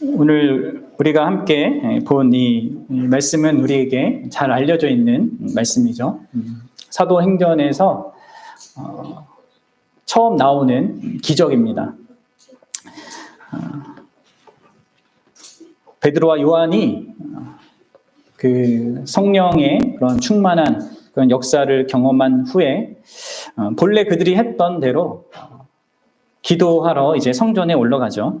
오늘 우리가 함께 본 이 말씀은 우리에게 잘 알려져 있는 말씀이죠. 사도행전에서 처음 나오는 기적입니다. 베드로와 요한이 그 성령의 그런 충만한 그런 역사를 경험한 후에 본래 그들이 했던 대로 기도하러 이제 성전에 올라가죠.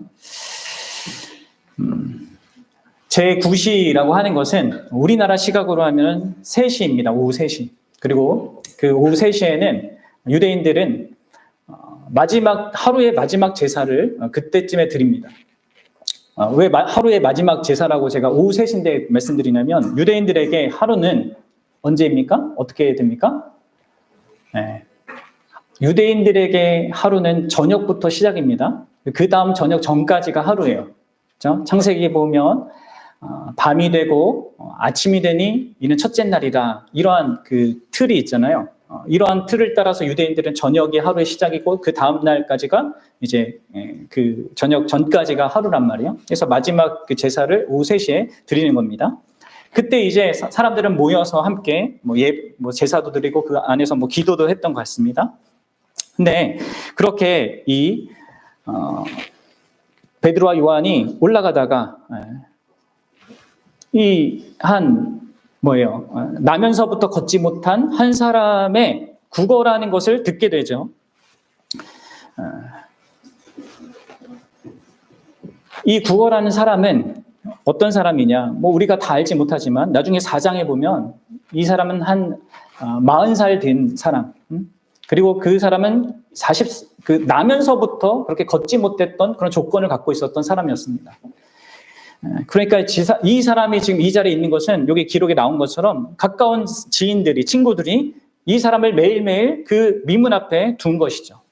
제9시라고 하는 것은 우리나라 시각으로 하면 3시입니다. 오후 3시. 그리고 그 오후 3시에는 유대인들은 하루의 마지막 제사를 그때쯤에 드립니다. 왜 하루의 마지막 제사라고 제가 오후 3시인데 말씀드리냐면, 유대인들에게 하루는 언제입니까? 어떻게 됩니까? 네. 유대인들에게 하루는 저녁부터 시작입니다. 그 다음 저녁 전까지가 하루예요. 그렇죠? 창세기 보면 밤이 되고 아침이 되니 이는 첫째 날이다. 이러한 그 틀이 있잖아요. 이러한 틀을 따라서 유대인들은 저녁이 하루의 시작이고 그 다음 날까지가 이제 그 저녁 전까지가 하루란 말이에요. 그래서 마지막 그 제사를 오후 3시에 드리는 겁니다. 그때 이제 사람들은 모여서 함께 제사도 드리고 그 안에서 기도도 했던 것 같습니다. 근데 그렇게 베드로와 요한이 올라가다가 나면서부터 걷지 못한 한 사람의 국어라는 것을 듣게 되죠. 이 국어라는 사람은 어떤 사람이냐? 우리가 다 알지 못하지만 나중에 4장에 보면 이 사람은 한 40살 된 사람. 그리고 그 사람은 나면서부터 그렇게 걷지 못했던 그런 조건을 갖고 있었던 사람이었습니다. 그러니까 이 사람이 지금 이 자리에 있는 것은 여기 기록에 나온 것처럼 가까운 지인들이, 친구들이 이 사람을 매일매일 그 미문 앞에 둔 것이죠.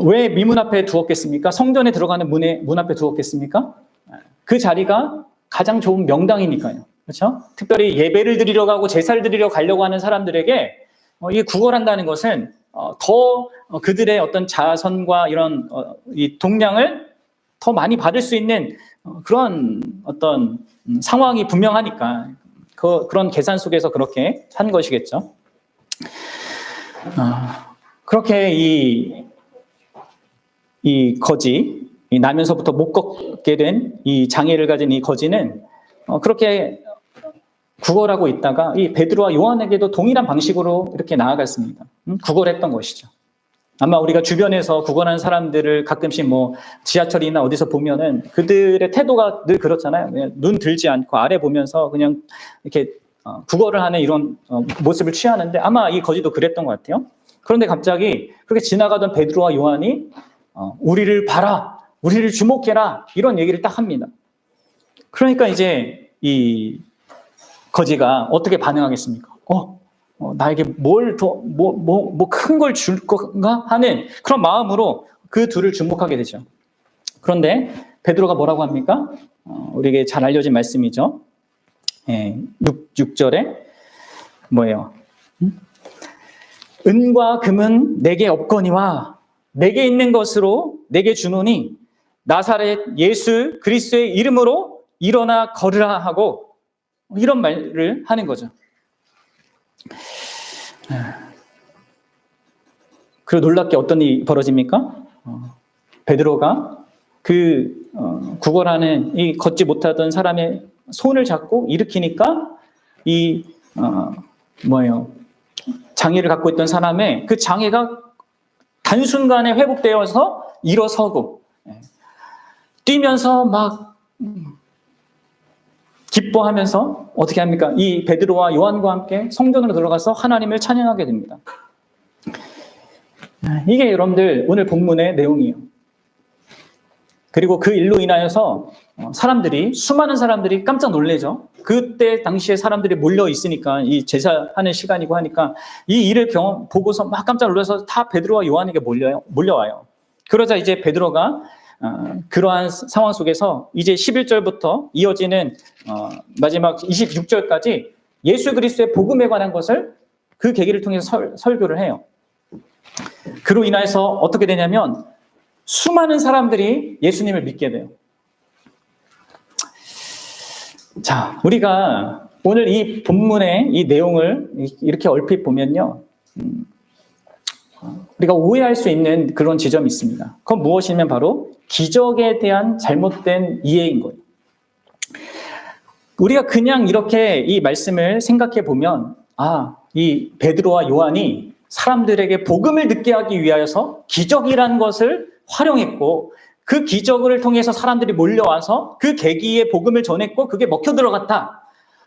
왜 미문 앞에 두었겠습니까? 성전에 들어가는 문 앞에 두었겠습니까? 그 자리가 가장 좋은 명당이니까요. 그렇죠? 특별히 예배를 드리러 가고 제사를 드리러 가려고 하는 사람들에게 이 구걸한다는 것은 더 그들의 어떤 자선과 이런 이 동량을 더 많이 받을 수 있는 그런 어떤 상황이 분명하니까 그런 계산 속에서 그렇게 한 것이겠죠. 그렇게 이 거지, 나면서부터 못 걷게 된 이 장애를 가진 이 거지는 그렇게 구걸하고 있다가 이 베드로와 요한에게도 동일한 방식으로 이렇게 나아갔습니다. 구걸했던 것이죠. 아마 우리가 주변에서 구걸하는 사람들을 가끔씩 지하철이나 어디서 보면은 그들의 태도가 늘 그렇잖아요. 그냥 눈 들지 않고 아래 보면서 그냥 이렇게 구걸을 하는 이런 모습을 취하는데 아마 이 거지도 그랬던 것 같아요. 그런데 갑자기 그렇게 지나가던 베드로와 요한이 우리를 봐라, 우리를 주목해라 이런 얘기를 딱 합니다. 그러니까 이제 이 거지가 어떻게 반응하겠습니까? 나에게 뭘 더, 큰 걸 줄 건가 하는 그런 마음으로 그 둘을 주목하게 되죠. 그런데 베드로가 뭐라고 합니까? 우리에게 잘 알려진 말씀이죠. 6절에 뭐예요? 은과 금은 내게 없거니와 내게 있는 것으로 내게 주노니 나사렛 예수 그리스도의 이름으로 일어나 걸으라 하고 이런 말을 하는 거죠. 그리고 놀랍게 어떤 일이 벌어집니까? 베드로가 구걸하는 이 걷지 못하던 사람의 손을 잡고 일으키니까 장애를 갖고 있던 사람의 그 장애가 단순간에 회복되어서 일어서고 뛰면서 막 기뻐하면서 어떻게 합니까? 이 베드로와 요한과 함께 성전으로 들어가서 하나님을 찬양하게 됩니다. 이게 여러분들 오늘 본문의 내용이에요. 그리고 그 일로 인하여서 수많은 사람들이 깜짝 놀래죠. 그때 당시에 사람들이 몰려 있으니까 이 제사하는 시간이고 하니까 이 일을 보고서 막 깜짝 놀라서 다 베드로와 요한에게 몰려와요. 그러자 이제 베드로가 그러한 상황 속에서 이제 11절부터 이어지는 마지막 26절까지 예수 그리스도의 복음에 관한 것을 그 계기를 통해서 설교를 해요. 그로 인해서 어떻게 되냐면 수많은 사람들이 예수님을 믿게 돼요. 자, 우리가 오늘 이 본문의 이 내용을 이렇게 얼핏 보면요. 우리가 오해할 수 있는 그런 지점이 있습니다. 그건 무엇이냐면 바로 기적에 대한 잘못된 이해인 거예요. 우리가 그냥 이렇게 이 말씀을 생각해 보면, 이 베드로와 요한이 사람들에게 복음을 듣게 하기 위하여서 기적이라는 것을 활용했고, 그 기적을 통해서 사람들이 몰려와서 그 계기에 복음을 전했고 그게 먹혀 들어갔다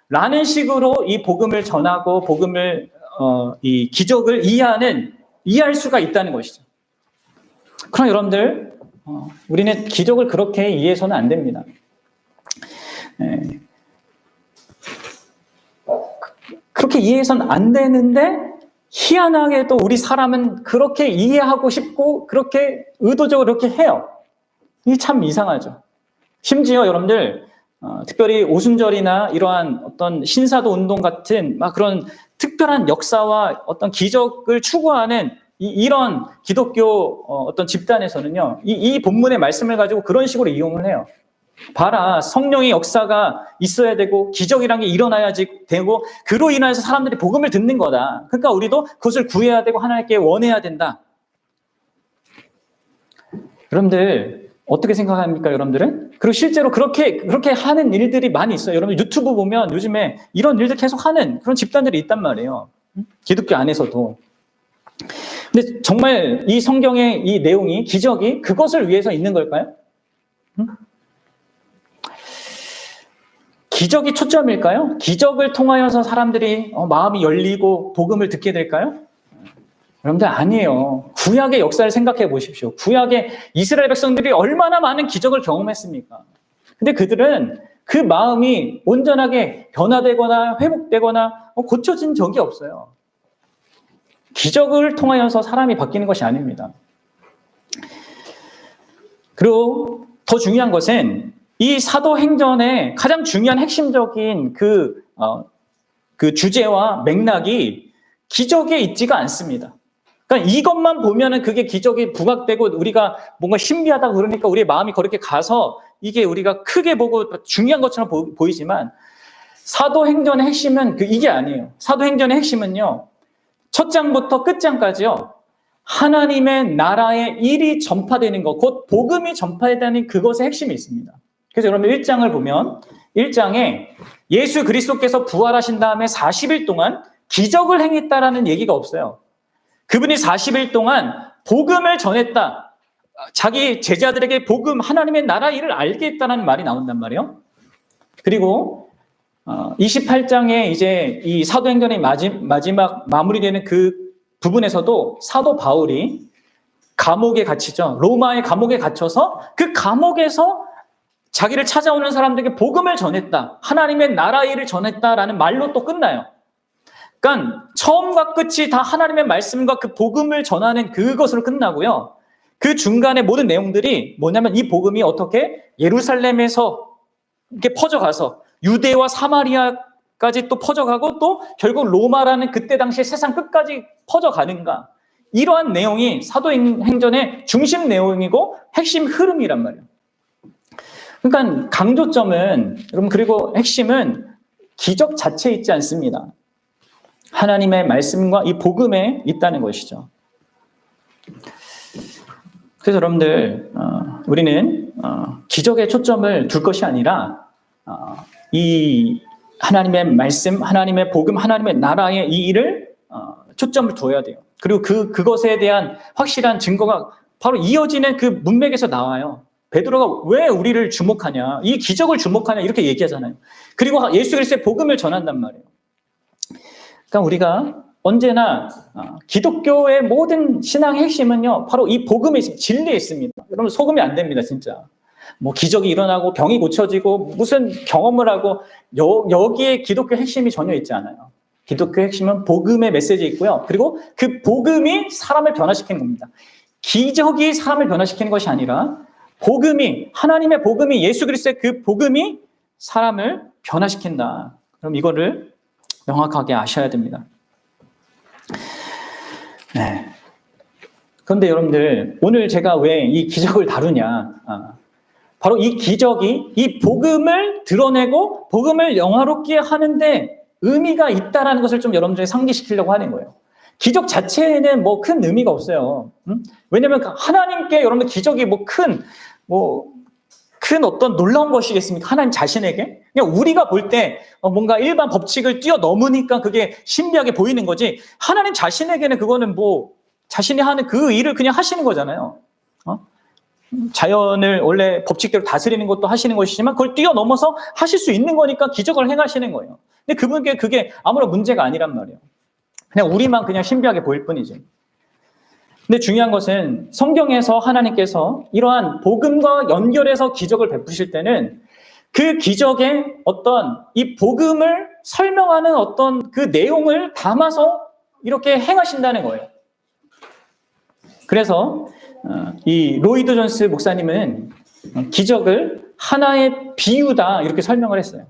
라는 식으로 이 복음을 전하고 복음을 이 기적을 이해할 수가 있다는 것이죠. 그러나 여러분들, 우리는 기적을 그렇게 이해해서는 안 됩니다. 그렇게 이해해서는 안 되는데 희한하게도 우리 사람은 그렇게 이해하고 싶고 그렇게 의도적으로 그렇게 해요. 이게 참 이상하죠. 심지어 여러분들, 특별히 오순절이나 이러한 어떤 신사도 운동 같은 막 그런 특별한 역사와 어떤 기적을 추구하는 이런 기독교 어떤 집단에서는요, 이 본문의 말씀을 가지고 그런 식으로 이용을 해요. 봐라, 성령의 역사가 있어야 되고 기적이란 게 일어나야지 되고 그로 인해서 사람들이 복음을 듣는 거다. 그러니까 우리도 그것을 구해야 되고 하나님께 원해야 된다. 여러분들 어떻게 생각합니까, 여러분들은? 그리고 실제로 그렇게 하는 일들이 많이 있어요. 여러분 유튜브 보면 요즘에 이런 일들 계속 하는 그런 집단들이 있단 말이에요. 기독교 안에서도. 근데 정말 이 성경의 이 내용이, 기적이 그것을 위해서 있는 걸까요? 기적이 초점일까요? 기적을 통하여서 사람들이 마음이 열리고 복음을 듣게 될까요? 여러분들 아니에요. 구약의 역사를 생각해 보십시오. 구약의 이스라엘 백성들이 얼마나 많은 기적을 경험했습니까? 근데 그들은 그 마음이 온전하게 변화되거나 회복되거나 고쳐진 적이 없어요. 기적을 통하여서 사람이 바뀌는 것이 아닙니다. 그리고 더 중요한 것은 이 사도행전의 가장 중요한 핵심적인 그 주제와 맥락이 기적에 있지가 않습니다. 그러니까 이것만 보면은 그게 기적이 부각되고 우리가 뭔가 신비하다고 그러니까 우리의 마음이 그렇게 가서 이게 우리가 크게 보고 중요한 것처럼 보이지만 사도행전의 핵심은 이게 아니에요. 사도행전의 핵심은요, 첫 장부터 끝장까지요, 하나님의 나라의 일이 전파되는 것, 곧 복음이 전파되는 그것의 핵심이 있습니다. 그래서 여러분 1장을 보면 1장에 예수 그리스도께서 부활하신 다음에 40일 동안 기적을 행했다라는 얘기가 없어요. 그분이 40일 동안 복음을 전했다. 자기 제자들에게 복음, 하나님의 나라 일을 알게 했다는 말이 나온단 말이에요. 그리고 28장에 이제 이 사도행전의 마지막 마무리되는 그 부분에서도 사도 바울이 감옥에 갇히죠. 로마의 감옥에 갇혀서 그 감옥에서 자기를 찾아오는 사람들에게 복음을 전했다. 하나님의 나라 일을 전했다라는 말로 또 끝나요. 그러니까 처음과 끝이 다 하나님의 말씀과 그 복음을 전하는 그것으로 끝나고요. 그 중간에 모든 내용들이 뭐냐면 이 복음이 어떻게 예루살렘에서 이렇게 퍼져가서 유대와 사마리아까지 또 퍼져가고 또 결국 로마라는 그때 당시에 세상 끝까지 퍼져가는가. 이러한 내용이 사도행전의 중심 내용이고 핵심 흐름이란 말이에요. 그러니까 강조점은, 여러분, 그리고 핵심은 기적 자체에 있지 않습니다. 하나님의 말씀과 이 복음에 있다는 것이죠. 그래서 여러분들, 우리는 기적에 초점을 둘 것이 아니라 이 하나님의 말씀, 하나님의 복음, 하나님의 나라의 이 일을 초점을 둬야 돼요. 그리고 그것에 대한 확실한 증거가 바로 이어지는 그 문맥에서 나와요. 베드로가 왜 우리를 주목하냐, 이 기적을 주목하냐 이렇게 얘기하잖아요. 그리고 예수 그리스도의 복음을 전한단 말이에요. 그러니까 우리가 언제나 기독교의 모든 신앙의 핵심은요, 바로 이 복음의 진리에 있습니다. 여러분 속으면 안 됩니다, 진짜. 뭐 기적이 일어나고 병이 고쳐지고 무슨 경험을 하고 여기에 기독교 핵심이 전혀 있지 않아요. 기독교 핵심은 복음의 메시지에 있고요. 그리고 그 복음이 사람을 변화시키는 겁니다. 기적이 사람을 변화시키는 것이 아니라 복음이, 하나님의 복음이, 예수 그리스도의 그 복음이 사람을 변화시킨다. 그럼 이거를 명확하게 아셔야 됩니다. 네. 그런데 여러분들, 오늘 제가 왜 이 기적을 다루냐? 바로 이 기적이 이 복음을 드러내고 복음을 영화롭게 하는데 의미가 있다라는 것을 좀 여러분들이 상기시키려고 하는 거예요. 기적 자체에는 뭐 큰 의미가 없어요. 왜냐하면 하나님께 여러분들 기적이 큰 어떤 놀라운 것이겠습니까? 하나님 자신에게? 그냥 우리가 볼 때 뭔가 일반 법칙을 뛰어넘으니까 그게 신비하게 보이는 거지, 하나님 자신에게는 그거는 뭐 자신이 하는 그 일을 그냥 하시는 거잖아요. 자연을 원래 법칙대로 다스리는 것도 하시는 것이지만 그걸 뛰어넘어서 하실 수 있는 거니까 기적을 행하시는 거예요. 근데 그분께 그게 아무런 문제가 아니란 말이에요. 그냥 우리만 그냥 신비하게 보일 뿐이지. 근데 중요한 것은 성경에서 하나님께서 이러한 복음과 연결해서 기적을 베푸실 때는 그 기적의 어떤 이 복음을 설명하는 어떤 그 내용을 담아서 이렇게 행하신다는 거예요. 그래서 이 로이드 존스 목사님은 기적을 하나의 비유다 이렇게 설명을 했어요.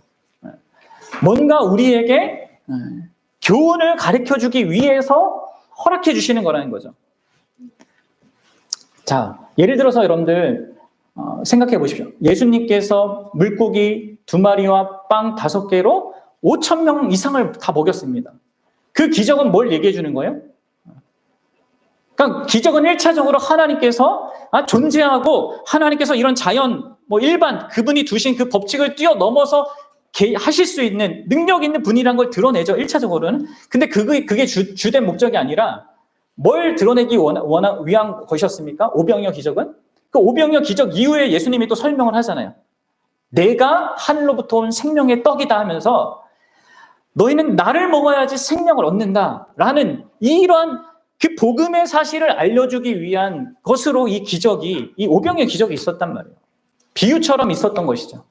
뭔가 우리에게 교훈을 가르쳐주기 위해서 허락해 주시는 거라는 거죠. 자, 예를 들어서 여러분들 생각해 보십시오. 예수님께서 물고기 2마리와 빵 5개로 5,000명 이상을 다 먹였습니다. 그 기적은 뭘 얘기해 주는 거예요? 그러니까 기적은 1차적으로 하나님께서 존재하고 하나님께서 이런 자연, 일반 그분이 두신 그 법칙을 뛰어넘어서 하실 수 있는 능력 있는 분이라는 걸 드러내죠. 1차적으로는. 근데 그게 주된 목적이 아니라 뭘 드러내기 위한 것이었습니까? 오병이어 기적은? 그 오병이어 기적 이후에 예수님이 또 설명을 하잖아요. 내가 하늘로부터 온 생명의 떡이다 하면서 너희는 나를 먹어야지 생명을 얻는다라는 이러한 그 복음의 사실을 알려주기 위한 것으로 이 오병이어 기적이 있었단 말이에요. 비유처럼 있었던 것이죠.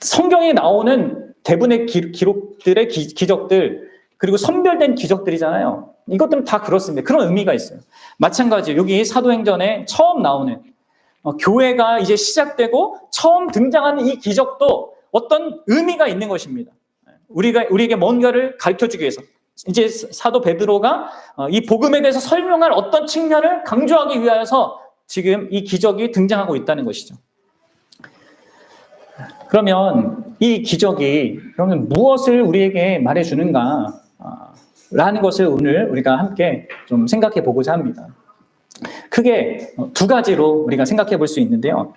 성경에 나오는 대부분의 기록들의 기적들, 그리고 선별된 기적들이잖아요. 이것들은 다 그렇습니다. 그런 의미가 있어요. 마찬가지로 여기 사도행전에 처음 나오는 교회가 이제 시작되고 처음 등장하는 이 기적도 어떤 의미가 있는 것입니다. 우리에게 뭔가를 가르쳐주기 위해서. 이제 사도 베드로가 이 복음에 대해서 설명할 어떤 측면을 강조하기 위하여서 지금 이 기적이 등장하고 있다는 것이죠. 그러면 이 기적이 그러면 무엇을 우리에게 말해주는가 라는 것을 오늘 우리가 함께 좀 생각해 보고자 합니다. 크게 2가지로 우리가 생각해 볼 수 있는데요.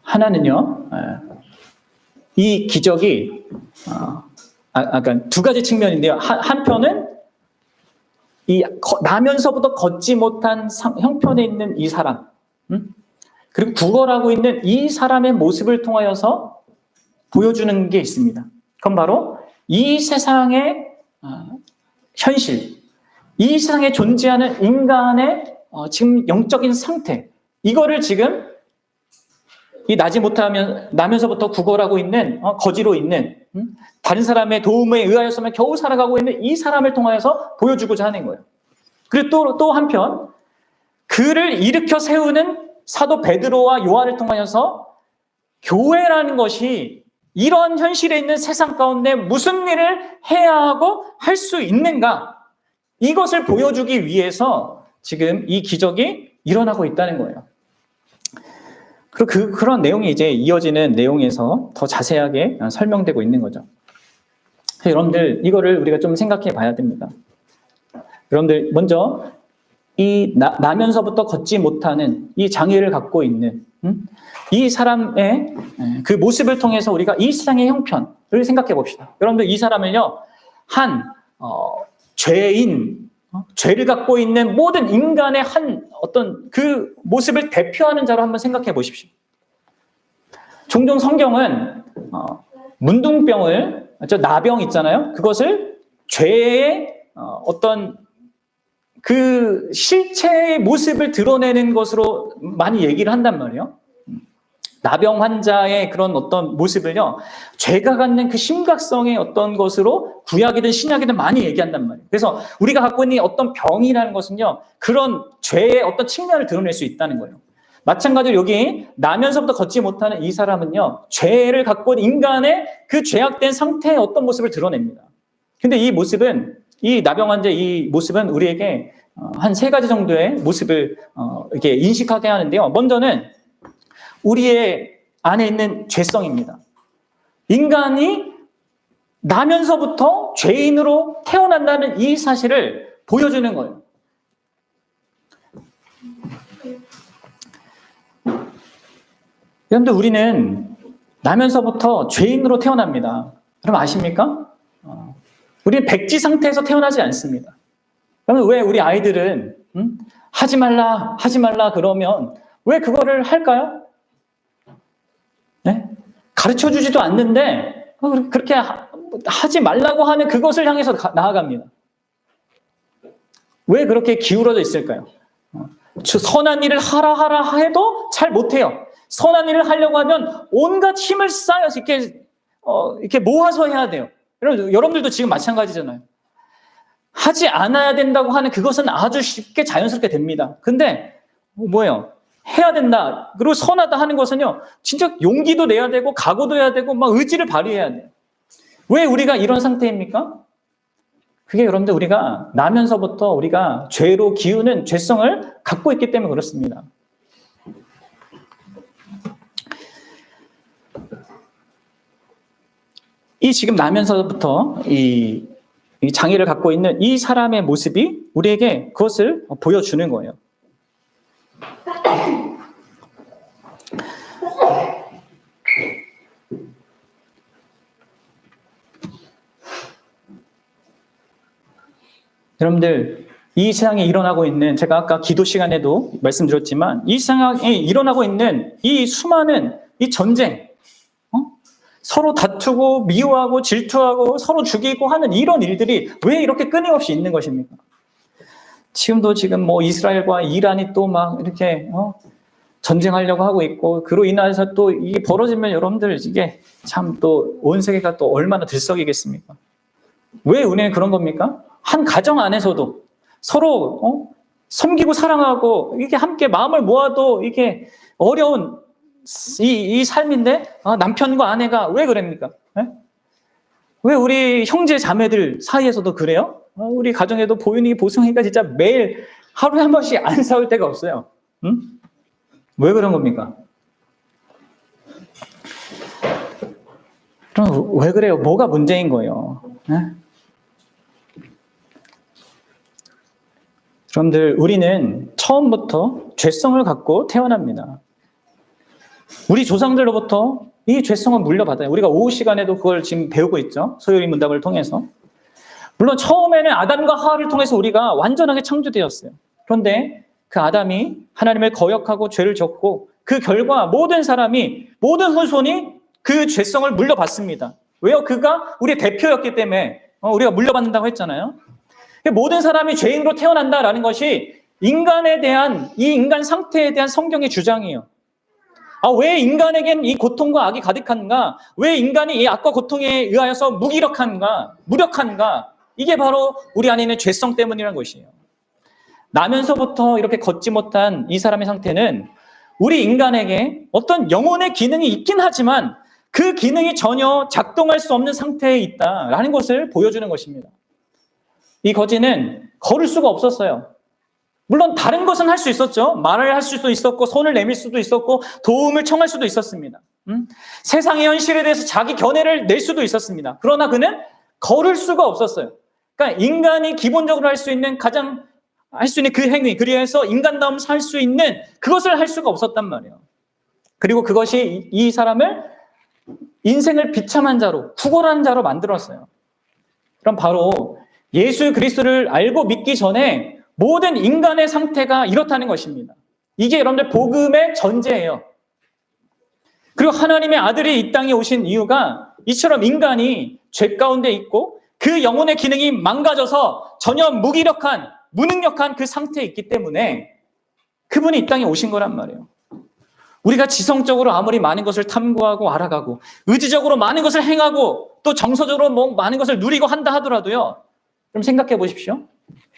하나는요, 이 기적이 그러니까 2가지 측면인데요. 한편은 나면서부터 걷지 못한 형편에 있는 이 사람, 그리고 구걸하고 있는 이 사람의 모습을 통하여서 보여주는 게 있습니다. 그건 바로 이 세상의 현실, 이 세상에 존재하는 인간의 지금 영적인 상태, 이거를 지금 이 나면서부터 구걸하고 있는 거지로 있는 다른 사람의 도움에 의하여서만 겨우 살아가고 있는 이 사람을 통하여서 보여주고자 하는 거예요. 그리고 또 한편 그를 일으켜 세우는 사도 베드로와 요한을 통하여서 교회라는 것이 이런 현실에 있는 세상 가운데 무슨 일을 해야 하고 할 수 있는가, 이것을 보여주기 위해서 지금 이 기적이 일어나고 있다는 거예요. 그리고 그런 내용이 이제 이어지는 내용에서 더 자세하게 설명되고 있는 거죠. 여러분들 이거를 우리가 좀 생각해 봐야 됩니다. 여러분들 먼저 이 나면서부터 걷지 못하는 이 장애를 갖고 있는 이 사람의 그 모습을 통해서 우리가 이 세상의 형편을 생각해 봅시다. 여러분들 이 사람을요, 죄인, 죄를 갖고 있는 모든 인간의 한 어떤 그 모습을 대표하는 자로 한번 생각해 보십시오. 종종 성경은 문둥병을, 나병 있잖아요. 그것을 죄의 어떤 그 실체의 모습을 드러내는 것으로 많이 얘기를 한단 말이에요. 나병 환자의 그런 어떤 모습을요, 죄가 갖는 그 심각성의 어떤 것으로 구약이든 신약이든 많이 얘기한단 말이에요. 그래서 우리가 갖고 있는 어떤 병이라는 것은요, 그런 죄의 어떤 측면을 드러낼 수 있다는 거예요. 마찬가지로 여기 나면서부터 걷지 못하는 이 사람은요, 죄를 갖고 있는 인간의 그 죄악된 상태의 어떤 모습을 드러냅니다. 근데 이 모습은, 이 나병 환자의 이 모습은 우리에게 한 세 가지 정도의 모습을 이렇게 인식하게 하는데요. 먼저는 우리의 안에 있는 죄성입니다. 인간이 나면서부터 죄인으로 태어난다는 이 사실을 보여주는 거예요. 여러분들, 우리는 나면서부터 죄인으로 태어납니다. 여러분 아십니까? 우리는 백지 상태에서 태어나지 않습니다. 그러면 왜 우리 아이들은 하지 말라 그러면 왜 그거를 할까요? 네? 가르쳐주지도 않는데 그렇게 하지 말라고 하는 그것을 향해서 나아갑니다. 왜 그렇게 기울어져 있을까요? 선한 일을 하라 해도 잘 못해요. 선한 일을 하려고 하면 온갖 힘을 쌓여서 이렇게 모아서 해야 돼요. 여러분들도 지금 마찬가지잖아요. 하지 않아야 된다고 하는 그것은 아주 쉽게 자연스럽게 됩니다. 근데 뭐예요? 해야 된다. 그리고 선하다 하는 것은요, 진짜 용기도 내야 되고 각오도 해야 되고 막 의지를 발휘해야 돼요. 왜 우리가 이런 상태입니까? 그게 여러분들, 우리가 나면서부터 우리가 죄로 기우는 죄성을 갖고 있기 때문에 그렇습니다. 이 지금 나면서부터 이 장애를 갖고 있는 이 사람의 모습이 우리에게 그것을 보여주는 거예요. 여러분들, 이 세상에 일어나고 있는, 제가 아까 기도 시간에도 말씀드렸지만 이 세상에 일어나고 있는 이 수많은 이 전쟁, 서로 다투고 미워하고 질투하고 서로 죽이고 하는 이런 일들이 왜 이렇게 끊임없이 있는 것입니까? 지금 뭐 이스라엘과 이란이 또 막 이렇게 전쟁하려고 하고 있고, 그로 인해서 또 이게 벌어지면 여러분들, 이게 참 또 온 세계가 또 얼마나 들썩이겠습니까? 왜 우리는 그런 겁니까? 한 가정 안에서도 서로 섬기고 사랑하고 이게 함께 마음을 모아도 이게 어려운 이 삶인데, 남편과 아내가 왜 그럽니까? 네? 왜 우리 형제 자매들 사이에서도 그래요? 우리 가정에도 보윤이, 보성이가 진짜 매일 하루에 한 번씩 안 싸울 때가 없어요. 응? 왜 그런 겁니까? 그럼 왜 그래요? 뭐가 문제인 거예요? 네? 여러분들, 우리는 처음부터 죄성을 갖고 태어납니다. 우리 조상들로부터 이 죄성을 물려받아요. 우리가 오후 시간에도 그걸 지금 배우고 있죠. 소요리 문답을 통해서. 물론 처음에는 아담과 하와를 통해서 우리가 완전하게 창조되었어요. 그런데 그 아담이 하나님을 거역하고 죄를 졌고, 그 결과 모든 사람이, 모든 후손이 그 죄성을 물려받습니다. 왜요? 그가 우리의 대표였기 때문에 우리가 물려받는다고 했잖아요. 모든 사람이 죄인으로 태어난다라는 것이 인간에 대한, 이 인간 상태에 대한 성경의 주장이에요. 왜 인간에겐 이 고통과 악이 가득한가? 왜 인간이 이 악과 고통에 의하여서 무력한가? 이게 바로 우리 안에 있는 죄성 때문이라는 것이에요. 나면서부터 이렇게 걷지 못한 이 사람의 상태는 우리 인간에게 어떤 영혼의 기능이 있긴 하지만 그 기능이 전혀 작동할 수 없는 상태에 있다라는 것을 보여주는 것입니다. 이 거지는 걸을 수가 없었어요. 물론 다른 것은 할 수 있었죠. 말을 할 수도 있었고, 손을 내밀 수도 있었고, 도움을 청할 수도 있었습니다. 세상의 현실에 대해서 자기 견해를 낼 수도 있었습니다. 그러나 그는 걸을 수가 없었어요. 그러니까 인간이 기본적으로 할 수 있는 그 행위, 그래서 인간다움 살 수 있는 그것을 할 수가 없었단 말이에요. 그리고 그것이 이 사람을 인생을 비참한 자로, 구걸한 자로 만들었어요. 그럼 바로 예수 그리스도를 알고 믿기 전에 모든 인간의 상태가 이렇다는 것입니다. 이게 여러분들 복음의 전제예요. 그리고 하나님의 아들이 이 땅에 오신 이유가 이처럼 인간이 죄 가운데 있고 그 영혼의 기능이 망가져서 전혀 무능력한 그 상태에 있기 때문에 그분이 이 땅에 오신 거란 말이에요. 우리가 지성적으로 아무리 많은 것을 탐구하고 알아가고 의지적으로 많은 것을 행하고 또 정서적으로 많은 것을 누리고 한다 하더라도요, 좀 생각해 보십시오.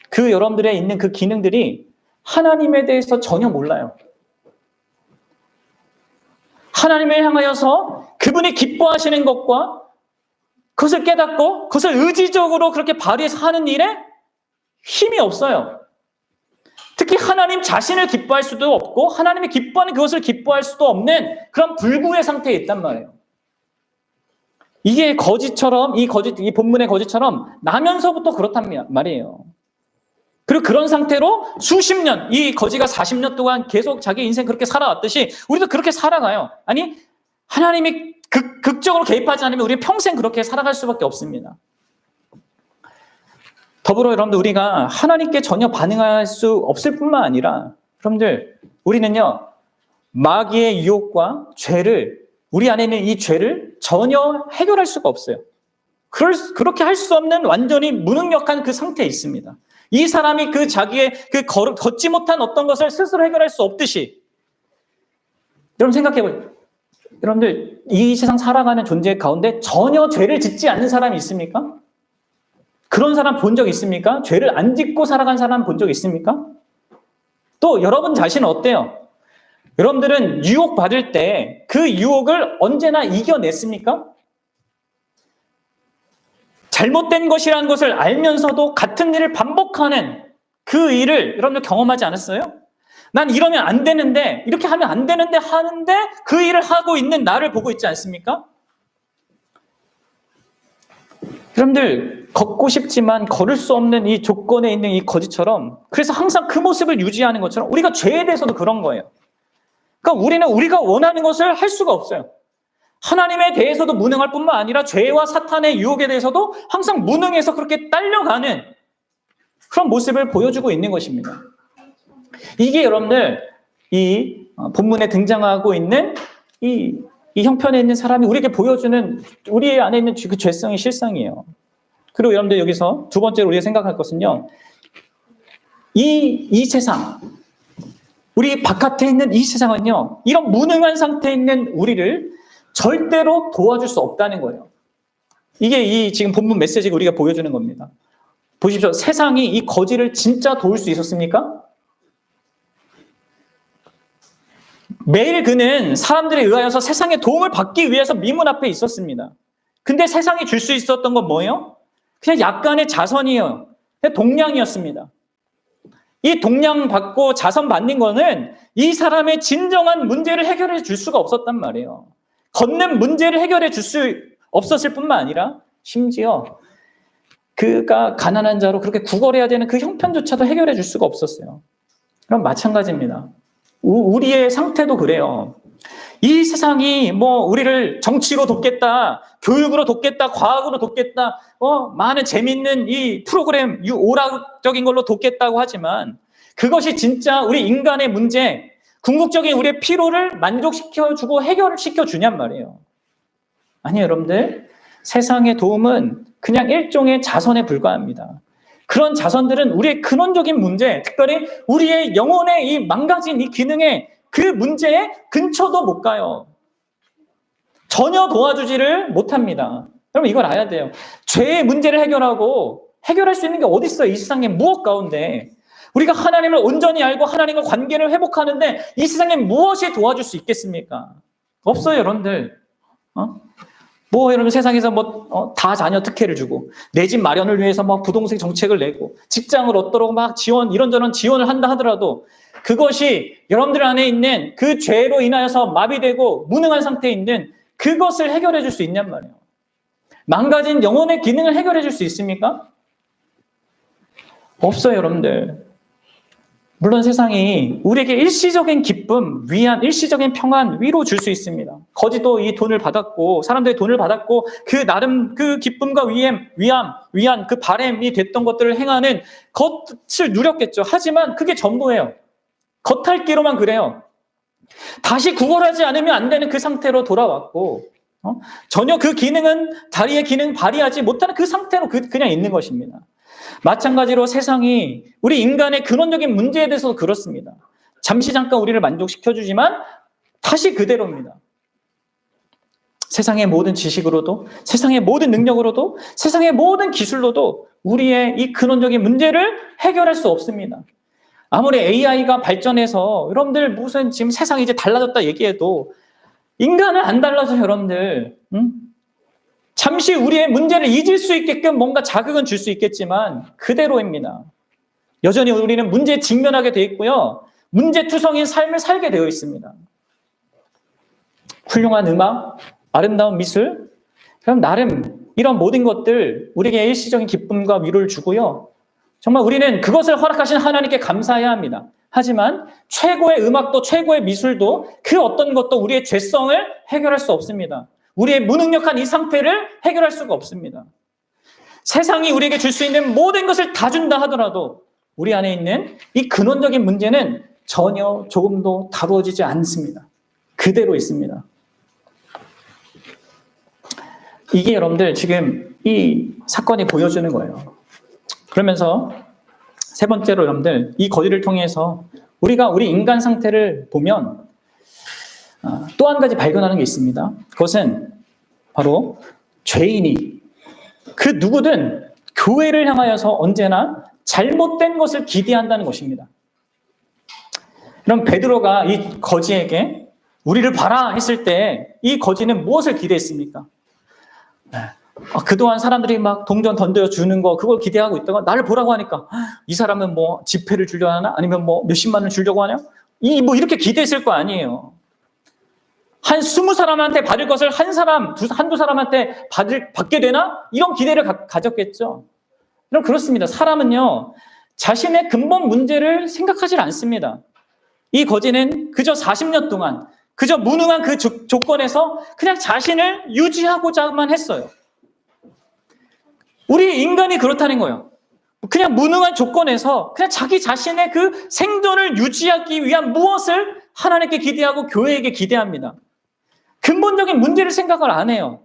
그 여러분들에 있는 그 기능들이 하나님에 대해서 전혀 몰라요. 하나님을 향하여서 그분이 기뻐하시는 것과 그것을 깨닫고 그것을 의지적으로 그렇게 발휘해서 하는 일에 힘이 없어요. 특히 하나님 자신을 기뻐할 수도 없고 하나님이 기뻐하는 그것을 기뻐할 수도 없는 그런 불구의 상태에 있단 말이에요. 이게 거짓처럼 이 본문의 거짓처럼 나면서부터 그렇단 말이에요. 그리고 그런 상태로 수십 년, 이 거지가 40년 동안 계속 자기 인생 그렇게 살아왔듯이 우리도 그렇게 살아가요. 아니, 하나님이 극적으로 개입하지 않으면 우리 평생 그렇게 살아갈 수밖에 없습니다. 더불어 여러분들 우리가 하나님께 전혀 반응할 수 없을 뿐만 아니라 여러분들 우리는요 마귀의 유혹과 죄를 우리 안에 있는 이 죄를 전혀 해결할 수가 없어요. 그렇게 할 수 없는 완전히 무능력한 그 상태에 있습니다. 이 사람이 그 자기의 걷지 못한 어떤 것을 스스로 해결할 수 없듯이 여러분 생각해보세요. 여러분들 이 세상 살아가는 존재 가운데 전혀 죄를 짓지 않는 사람이 있습니까? 그런 사람 본 적 있습니까? 죄를 안 짓고 살아간 사람 본 적 있습니까? 또 여러분 자신은 어때요? 여러분들은 유혹받을 때 그 유혹을 언제나 이겨냈습니까? 잘못된 것이라는 것을 알면서도 같은 일을 반복하는 그 일을 여러분들 경험하지 않았어요? 난 이러면 안 되는데, 이렇게 하면 안 되는데 하는데 그 일을 하고 있는 나를 보고 있지 않습니까? 여러분들 걷고 싶지만 걸을 수 없는 이 조건에 있는 이 거지처럼 그래서 항상 그 모습을 유지하는 것처럼 우리가 죄에 대해서도 그런 거예요. 그러니까 우리는 우리가 원하는 것을 할 수가 없어요. 하나님에 대해서도 무능할 뿐만 아니라 죄와 사탄의 유혹에 대해서도 항상 무능해서 그렇게 딸려가는 그런 모습을 보여주고 있는 것입니다. 이게 여러분들 이 본문에 등장하고 있는 이 형편에 있는 사람이 우리에게 보여주는 우리 안에 있는 그 죄성의 실상이에요. 그리고 여러분들 여기서 두 번째로 우리가 생각할 것은요. 이 세상, 우리 바깥에 있는 이 세상은요. 이런 무능한 상태에 있는 우리를 절대로 도와줄 수 없다는 거예요. 이게 이 지금 본문 메시지가 우리가 보여주는 겁니다. 보십시오. 세상이 이 거지를 진짜 도울 수 있었습니까? 매일 그는 사람들에 의하여서 세상의 도움을 받기 위해서 미문 앞에 있었습니다. 근데 세상이 줄 수 있었던 건 뭐예요? 그냥 약간의 자선이에요. 그냥 동량이었습니다. 이 동량 받고 자선 받는 거는 이 사람의 진정한 문제를 해결해 줄 수가 없었단 말이에요. 걷는 문제를 해결해 줄 수 없었을 뿐만 아니라 심지어 그가 가난한 자로 그렇게 구걸해야 되는 그 형편조차도 해결해 줄 수가 없었어요. 그럼 마찬가지입니다. 우리의 상태도 그래요. 이 세상이 뭐 우리를 정치로 돕겠다, 교육으로 돕겠다, 과학으로 돕겠다, 많은 재밌는 이 프로그램, 오락적인 걸로 돕겠다고 하지만 그것이 진짜 우리 인간의 문제, 궁극적인 우리의 피로를 만족시켜주고 해결시켜주냔 말이에요. 아니요, 여러분들. 세상의 도움은 그냥 일종의 자선에 불과합니다. 그런 자선들은 우리의 근원적인 문제, 특별히 우리의 영혼의 이 망가진 이 기능의 그 문제에 근처도 못 가요. 전혀 도와주지를 못합니다. 여러분 이걸 알아야 돼요. 죄의 문제를 해결할 수 있는 게 어디 있어요? 이 세상의 무엇 가운데. 우리가 하나님을 온전히 알고 하나님과 관계를 회복하는데 이 세상에 무엇이 도와줄 수 있겠습니까? 없어요, 여러분들. 여러분 세상에서 다 자녀 특혜를 주고 내 집 마련을 위해서 부동산 정책을 내고 직장을 얻도록 이런저런 지원을 한다 하더라도 그것이 여러분들 안에 있는 그 죄로 인하여서 마비되고 무능한 상태에 있는 그것을 해결해 줄 수 있냔 말이에요. 망가진 영혼의 기능을 해결해 줄 수 있습니까? 없어요, 여러분들. 물론 세상이 우리에게 일시적인 기쁨, 위안, 일시적인 평안, 위로 줄 수 있습니다. 거지도 이 돈을 받았고 사람들이 돈을 받았고 그 나름 그 기쁨과 위안, 그 바램이 됐던 것들을 행하는 것을 누렸겠죠. 하지만 그게 전부예요. 겉핥기로만 그래요. 다시 구걸하지 않으면 안 되는 그 상태로 돌아왔고 전혀 그 기능은 다리의 기능 발휘하지 못하는 그 상태로 그냥 있는 것입니다. 마찬가지로 세상이 우리 인간의 근원적인 문제에 대해서도 그렇습니다. 잠깐 우리를 만족시켜주지만 다시 그대로입니다. 세상의 모든 지식으로도 세상의 모든 능력으로도 세상의 모든 기술로도 우리의 이 근원적인 문제를 해결할 수 없습니다. 아무리 AI가 발전해서 여러분들 무슨 지금 세상이 이제 달라졌다 얘기해도 인간은 안 달라져요, 여러분들. 잠시 우리의 문제를 잊을 수 있게끔 뭔가 자극은 줄 수 있겠지만 그대로입니다. 여전히 우리는 문제에 직면하게 되어 있고요. 문제투성인 삶을 살게 되어 있습니다. 훌륭한 음악, 아름다운 미술, 그럼 나름 이런 모든 것들 우리에게 일시적인 기쁨과 위로를 주고요. 정말 우리는 그것을 허락하신 하나님께 감사해야 합니다. 하지만 최고의 음악도 최고의 미술도 그 어떤 것도 우리의 죄성을 해결할 수 없습니다. 우리의 무능력한 이 상태를 해결할 수가 없습니다. 세상이 우리에게 줄 수 있는 모든 것을 다 준다 하더라도 우리 안에 있는 이 근원적인 문제는 전혀 조금도 다루어지지 않습니다. 그대로 있습니다. 이게 여러분들 지금 이 사건이 보여주는 거예요. 그러면서 세 번째로 여러분들 이 거리를 통해서 우리가 우리 인간 상태를 보면 또 한 가지 발견하는 게 있습니다. 그것은 바로 죄인이 그 누구든 교회를 향하여서 언제나 잘못된 것을 기대한다는 것입니다. 그럼 베드로가 이 거지에게 우리를 봐라 했을 때 이 거지는 무엇을 기대했습니까? 그동안 사람들이 막 동전 던져주는 거 그걸 기대하고 있다가 나를 보라고 하니까 이 사람은 뭐 지폐를 주려고 하나? 아니면 뭐 몇십만 원을 주려고 하냐? 뭐 이렇게 기대했을 거 아니에요. 한 20사람한테 받을 것을 한두 사람한테 받게 되나? 이런 기대를 가졌겠죠. 그럼 그렇습니다. 사람은요, 자신의 근본 문제를 생각하지 않습니다. 이 거지는 그저 40년 동안 그저 무능한 그 조건에서 그냥 자신을 유지하고자만 했어요. 우리 인간이 그렇다는 거예요. 그냥 무능한 조건에서 그냥 자기 자신의 그 생존을 유지하기 위한 무엇을 하나님께 기대하고 교회에게 기대합니다. 근본적인 문제를 생각을 안 해요.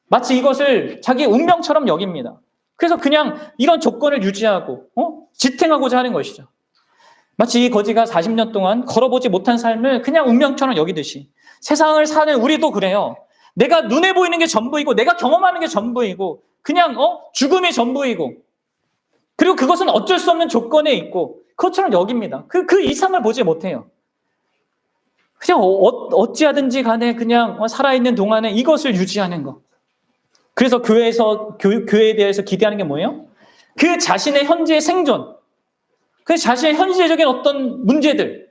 마치 이것을 자기 운명처럼 여깁니다. 그래서 그냥 이런 조건을 유지하고 지탱하고자 하는 것이죠. 마치 이 거지가 40년 동안 걸어보지 못한 삶을 그냥 운명처럼 여기듯이 세상을 사는 우리도 그래요. 내가 눈에 보이는 게 전부이고 내가 경험하는 게 전부이고 그냥 죽음이 전부이고 그리고 그것은 어쩔 수 없는 조건에 있고 그것처럼 여깁니다. 그 이상을 보지 못해요. 그냥 어찌하든지 간에 그냥 살아있는 동안에 이것을 유지하는 거. 그래서 교회에 대해서 기대하는 게 뭐예요? 그 자신의 현재의 생존, 그 자신의 현실적인 어떤 문제들,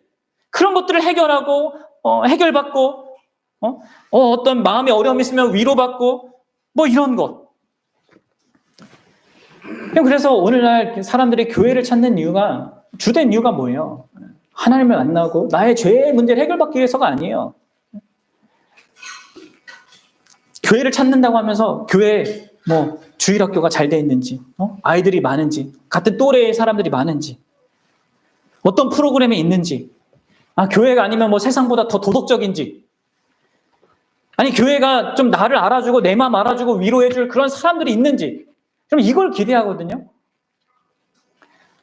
그런 것들을 해결하고, 해결받고, 어떤 마음에 어려움이 있으면 위로받고, 뭐 이런 것. 그래서 오늘날 사람들이 교회를 찾는 이유가, 주된 이유가 뭐예요? 하나님을 만나고 나의 죄의 문제를 해결받기 위해서가 아니에요. 교회를 찾는다고 하면서 교회 주일학교가 잘 돼 있는지, 아이들이 많은지, 같은 또래의 사람들이 많은지, 어떤 프로그램이 있는지, 교회가 아니면 세상보다 더 도덕적인지, 아니 교회가 좀 나를 알아주고 내 마음 알아주고 위로해줄 그런 사람들이 있는지, 그럼 이걸 기대하거든요.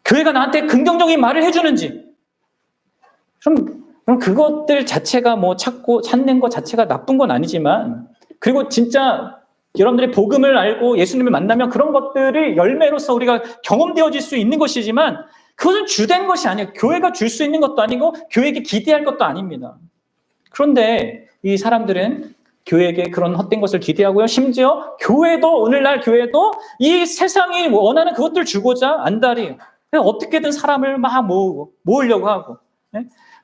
교회가 나한테 긍정적인 말을 해주는지, 그럼 그것들 자체가 찾는 것 자체가 나쁜 건 아니지만, 그리고 진짜 여러분들이 복음을 알고 예수님을 만나면 그런 것들이 열매로서 우리가 경험되어질 수 있는 것이지만 그것은 주된 것이 아니에요. 교회가 줄 수 있는 것도 아니고 교회에게 기대할 것도 아닙니다. 그런데 이 사람들은 교회에게 그런 헛된 것을 기대하고요. 심지어 오늘날 교회도 이 세상이 원하는 그것들 주고자 안달이에요. 어떻게든 사람을 막 모으려고 하고,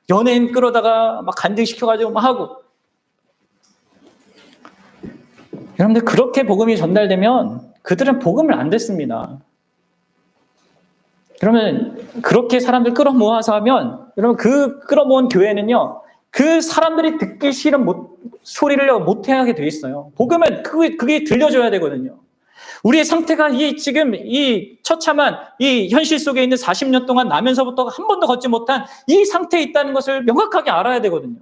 연예인 끌어다가 막 간증시켜가지고 막 하고. 여러분들 그렇게 복음이 전달되면 그들은 복음을 안 듣습니다. 그러면 그렇게 사람들 끌어모아서 하면 여러분 그 끌어모은 교회는요 그 사람들이 듣기 싫은 소리를 못하게 돼 있어요. 복음은 그게 들려줘야 되거든요. 우리의 상태가 지금 이 처참한 이 현실 속에 있는 40년 동안 나면서부터 한 번도 걷지 못한 이 상태에 있다는 것을 명확하게 알아야 되거든요.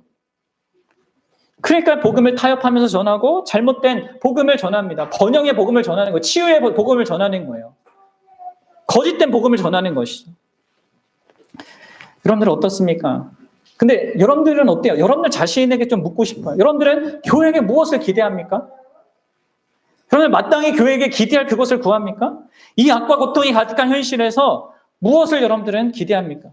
그러니까 복음을 타협하면서 전하고 잘못된 복음을 전합니다. 번영의 복음을 전하는 거예요. 치유의 복음을 전하는 거예요. 거짓된 복음을 전하는 것이죠. 여러분들은 어떻습니까? 근데 여러분들은 어때요? 여러분들 자신에게 좀 묻고 싶어요. 여러분들은 교회에게 무엇을 기대합니까? 여러분들 마땅히 교회에게 기대할 그것을 구합니까? 이 악과 고통이 가득한 현실에서 무엇을 여러분들은 기대합니까?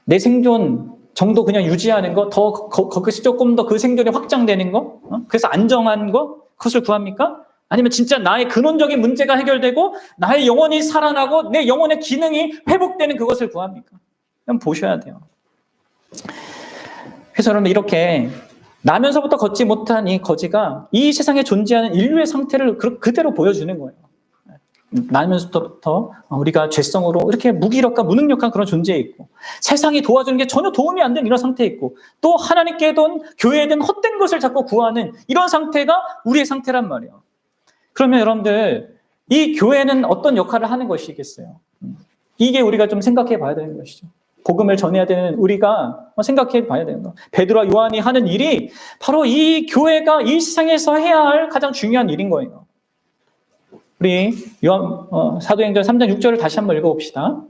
내 생존 정도 그냥 유지하는 거, 그것이 조금 더 그 생존이 확장되는 거, 그래서 안정한 거, 그것을 구합니까? 아니면 진짜 나의 근원적인 문제가 해결되고 나의 영혼이 살아나고 내 영혼의 기능이 회복되는 그것을 구합니까? 한번 보셔야 돼요. 그래서 여러분 이렇게 나면서부터 걷지 못한 이 거지가 이 세상에 존재하는 인류의 상태를 그대로 보여주는 거예요. 나면서부터 우리가 죄성으로 이렇게 무기력과 무능력한 그런 존재에 있고 세상이 도와주는 게 전혀 도움이 안 되는 이런 상태에 있고 또 하나님께든 교회에든 헛된 것을 자꾸 구하는 이런 상태가 우리의 상태란 말이에요. 그러면 여러분들 이 교회는 어떤 역할을 하는 것이겠어요? 이게 우리가 좀 생각해 봐야 되는 것이죠. 복음을 전해야 되는 우리가 생각해 봐야 되는 거. 베드로와 요한이 하는 일이 바로 이 교회가 이 세상에서 해야 할 가장 중요한 일인 거예요. 우리 사도행전 3장 6절을 다시 한번 읽어봅시다.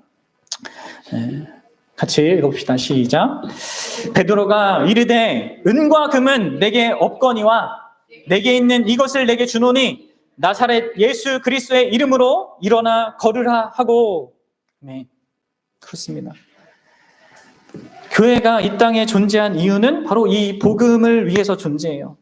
같이 읽어봅시다. 시작. 베드로가 이르되 은과 금은 내게 없거니와 내게 있는 이것을 내게 주노니 나사렛 예수 그리스도의 이름으로 일어나 걸으라 하고. 네, 그렇습니다. 교회가 이 땅에 존재한 이유는 바로 이 복음을 위해서 존재해요.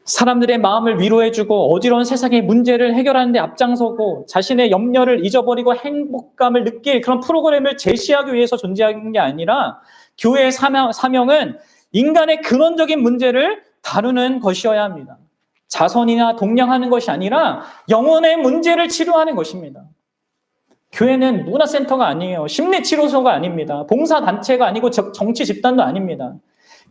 사람들의 마음을 위로해주고 어지러운 세상의 문제를 해결하는 데 앞장서고 자신의 염려를 잊어버리고 행복감을 느낄 그런 프로그램을 제시하기 위해서 존재하는 게 아니라 교회의 사명은 인간의 근원적인 문제를 다루는 것이어야 합니다. 자선이나 동냥하는 것이 아니라 영혼의 문제를 치료하는 것입니다. 교회는 문화센터가 아니에요. 심리치료소가 아닙니다. 봉사단체가 아니고 정치 집단도 아닙니다.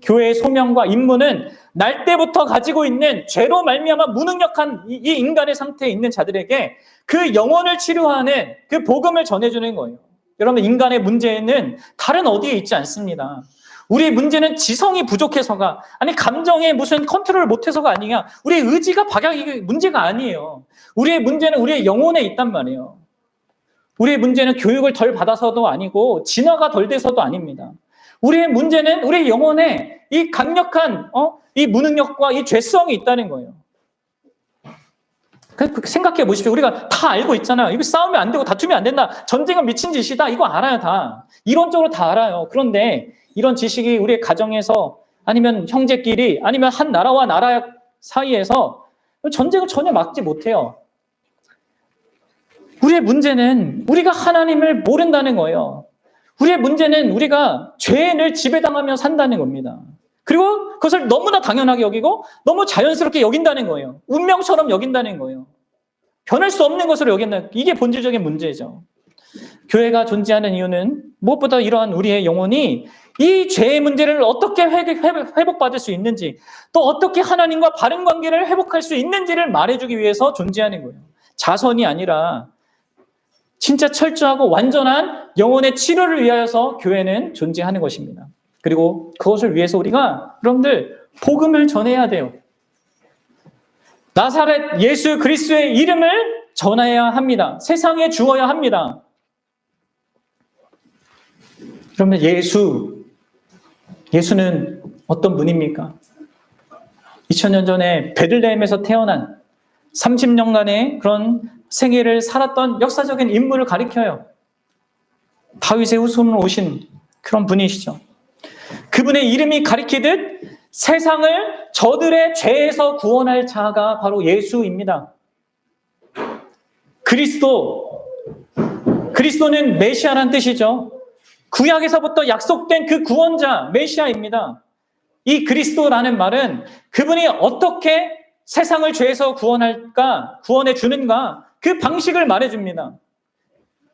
교회의 소명과 임무는 날 때부터 가지고 있는 죄로 말미암아 무능력한 이 인간의 상태에 있는 자들에게 그 영혼을 치료하는 그 복음을 전해주는 거예요. 여러분 인간의 문제는 다른 어디에 있지 않습니다. 우리의 문제는 지성이 부족해서가 아니 감정에 무슨 컨트롤을 못해서가 아니냐. 우리의 의지가 박약이 문제가 아니에요. 우리의 문제는 우리의 영혼에 있단 말이에요. 우리의 문제는 교육을 덜 받아서도 아니고 진화가 덜 돼서도 아닙니다. 우리의 문제는 우리의 영혼에 이 강력한 이 무능력과 이 죄성이 있다는 거예요. 생각해 보십시오. 우리가 다 알고 있잖아요. 이거 싸우면 안 되고 다투면 안 된다. 전쟁은 미친 짓이다. 이거 알아요, 다. 이론적으로 다 알아요. 그런데 이런 지식이 우리의 가정에서 아니면 형제끼리 아니면 한 나라와 나라 사이에서 전쟁을 전혀 막지 못해요. 우리의 문제는 우리가 하나님을 모른다는 거예요. 우리의 문제는 우리가 죄를 지배당하며 산다는 겁니다. 그리고 그것을 너무나 당연하게 여기고 너무 자연스럽게 여긴다는 거예요. 운명처럼 여긴다는 거예요. 변할 수 없는 것으로 여긴다. 이게 본질적인 문제죠. 교회가 존재하는 이유는 무엇보다 이러한 우리의 영혼이 이 죄의 문제를 어떻게 회복받을 수 있는지 또 어떻게 하나님과 바른 관계를 회복할 수 있는지를 말해주기 위해서 존재하는 거예요. 자선이 아니라 진짜 철저하고 완전한 영혼의 치료를 위하여서 교회는 존재하는 것입니다. 그리고 그것을 위해서 우리가 여러분들 복음을 전해야 돼요. 나사렛 예수 그리스도의 이름을 전해야 합니다. 세상에 주어야 합니다. 그러면 예수는 어떤 분입니까? 2000년 전에 베들레헴에서 태어난 30년간의 그런 생애를 살았던 역사적인 인물을 가리켜요. 다윗의 후손으로 오신 그런 분이시죠. 그분의 이름이 가리키듯 세상을 저들의 죄에서 구원할 자가 바로 예수입니다. 그리스도는 메시아란 뜻이죠. 구약에서부터 약속된 그 구원자 메시아입니다. 이 그리스도라는 말은 그분이 어떻게 세상을 죄에서 구원해 주는가 그 방식을 말해줍니다.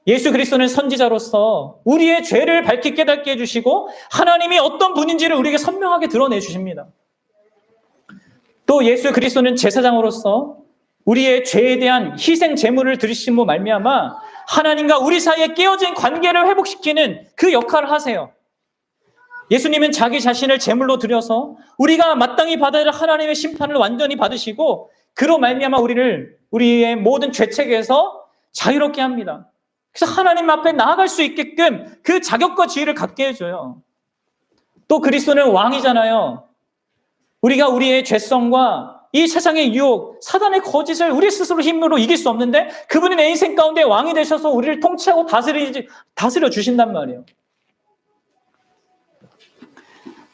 예수 그리스도는 선지자로서 우리의 죄를 밝히 깨닫게 해주시고 하나님이 어떤 분인지를 우리에게 선명하게 드러내 주십니다. 또 예수 그리스도는 제사장으로서 우리의 죄에 대한 희생 제물을 드리심으로 말미암아 하나님과 우리 사이에 깨어진 관계를 회복시키는 그 역할을 하세요. 예수님은 자기 자신을 제물로 드려서 우리가 마땅히 받아야 할 하나님의 심판을 완전히 받으시고 그로 말미암아 우리의 모든 죄책에서 자유롭게 합니다. 그래서 하나님 앞에 나아갈 수 있게끔 그 자격과 지위를 갖게 해줘요. 또 그리스도는 왕이잖아요. 우리가 우리의 죄성과 이 세상의 유혹, 사단의 거짓을 우리 스스로 힘으로 이길 수 없는데 그분이 내 인생 가운데 왕이 되셔서 우리를 통치하고 다스려 주신단 말이에요.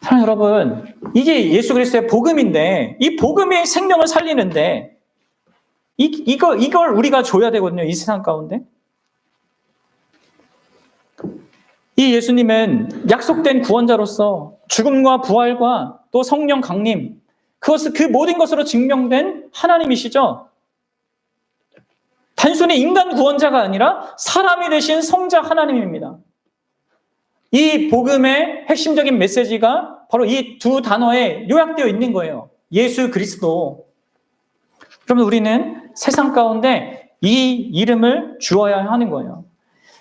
사랑하는 여러분, 이게 예수 그리스도의 복음인데, 이 복음이 생명을 살리는데, 이걸 우리가 줘야 되거든요, 이 세상 가운데. 이 예수님은 약속된 구원자로서 죽음과 부활과 또 성령 강림, 그 모든 것으로 증명된 하나님이시죠. 단순히 인간 구원자가 아니라 사람이 되신 성자 하나님입니다. 이 복음의 핵심적인 메시지가 바로 이 두 단어에 요약되어 있는 거예요. 예수 그리스도. 그러면 우리는 세상 가운데 이 이름을 주어야 하는 거예요.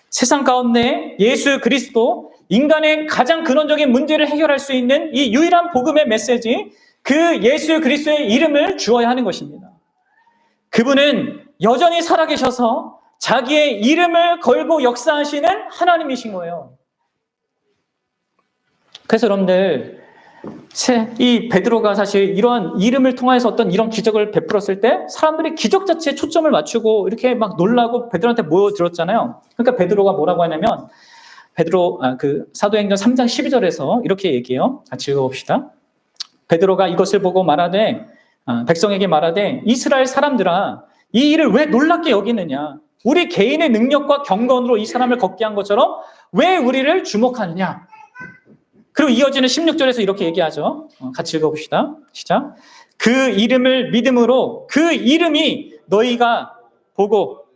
세상 가운데 예수 그리스도, 인간의 가장 근원적인 문제를 해결할 수 있는 이 유일한 복음의 메시지, 그 예수 그리스도의 이름을 주어야 하는 것입니다. 그분은 여전히 살아계셔서 자기의 이름을 걸고 역사하시는 하나님이신 거예요. 그래서 여러분들, 이 베드로가 사실 이러한 이름을 통해서 어떤 이런 기적을 베풀었을 때 사람들이 기적 자체에 초점을 맞추고 이렇게 막 놀라고 베드로한테 모여들었잖아요. 그러니까 베드로가 뭐라고 하냐면, 사도행전 3장 12절에서 이렇게 얘기해요. 같이 읽어봅시다. 베드로가 이것을 보고 말하되, 백성에게 말하되, 이스라엘 사람들아, 이 일을 왜 놀랍게 여기느냐? 우리 개인의 능력과 경건으로 이 사람을 걷게 한 것처럼 왜 우리를 주목하느냐? 그리고 이어지는 16절에서 이렇게 얘기하죠. 같이 읽어봅시다. 시작. 그 이름을 믿음으로 그 이름이 너희가 보고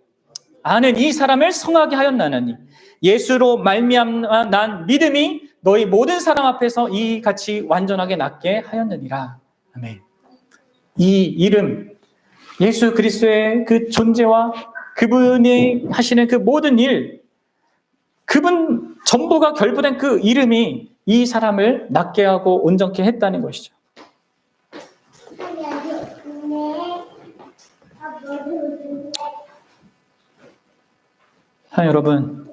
아는 이 사람을 성하게 하였나니 예수로 말미암아 난 믿음이 너희 모든 사람 앞에서 이같이 완전하게 낫게 하였느니라. 아멘. 이 이름, 예수 그리스도의 그 존재와 그분이 하시는 그 모든 일, 그분 전부가 결부된 그 이름이 이 사람을 낫게 하고 온전케 했다는 것이죠. 여러분,